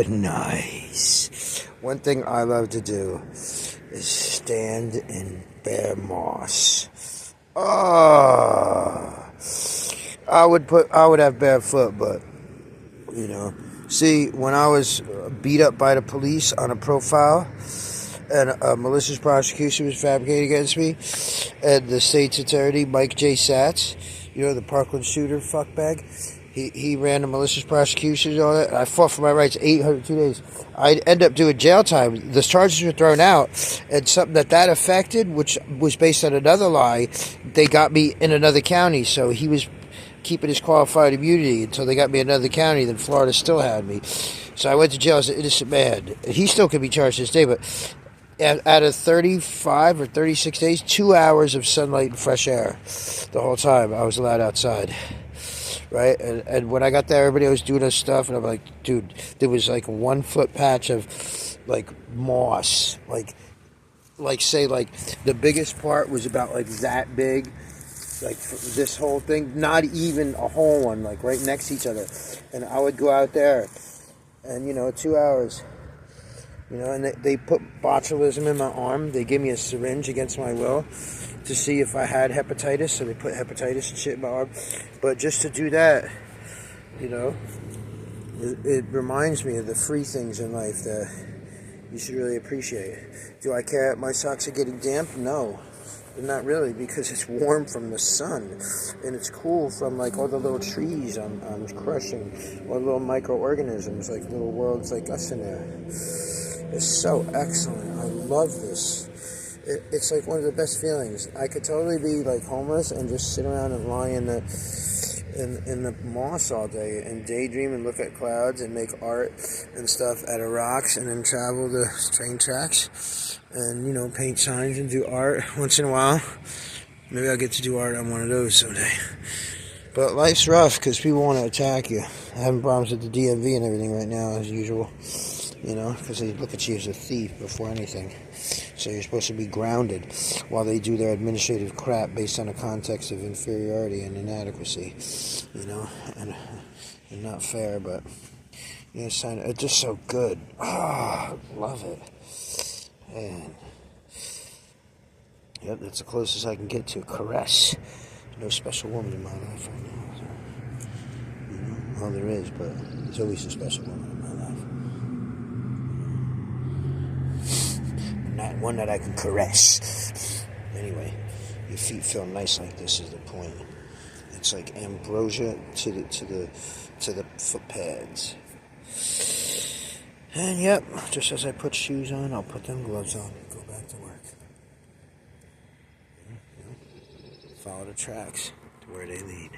Nice. One thing I love to do is stand in bare moss. I would have barefoot, but you know. See, when I was beat up by the police on a profile and a malicious prosecution was fabricated against me, and the state's attorney, Mike J. Satz, the Parkland shooter fuckbag, he ran a malicious prosecution on it. I fought for my rights 802 days. I'd end up doing jail time. The charges were thrown out, and something that affected, which was based on another lie, they got me in another county, so he was keeping his qualified immunity until they got me in another county. Then Florida still had me, so I went to jail as an innocent man. He still could be charged this day, but out of 35 or 36 days, 2 hours of sunlight and fresh air the whole time I was allowed outside, right? And when I got there, everybody was doing this stuff, and I'm like, dude, there was like a 1 foot patch of like moss, like say like the biggest part was about like that big, like this whole thing, not even a whole one, like right next to each other. And I would go out there and 2 hours, and they put botulism in my arm. They gave me a syringe against my will to see if I had hepatitis, so they put hepatitis and shit in my arm. But just to do that, it reminds me of the free things in life that you should really appreciate. Do I care if my socks are getting damp? No. But not really, because it's warm from the sun, and it's cool from like all the little trees I'm crushing, or little microorganisms, like little worlds like us in there. It's so excellent. I love this. It's like one of the best feelings. I could totally be like homeless and just sit around and lie in the moss all day and daydream and look at clouds and make art and stuff out of rocks, and then travel the train tracks and paint signs and do art once in a while. Maybe I'll get to do art on one of those someday. But life's rough because people want to attack you. I'm having problems with the DMV and everything right now, as usual. Because they look at you as a thief before anything. So you're supposed to be grounded while they do their administrative crap based on a context of inferiority and inadequacy. And not fair, but it's just so good. Love it. And yep, that's the closest I can get to a caress. No special woman in my life right now. Well, there is, but there's always a special woman in my life. Not one that I can caress. Anyway, your feet feel nice like this is the point. It's like ambrosia to the foot pads. And yep, just as I put shoes on, I'll put them gloves on and go back to work. Follow the tracks to where they lead.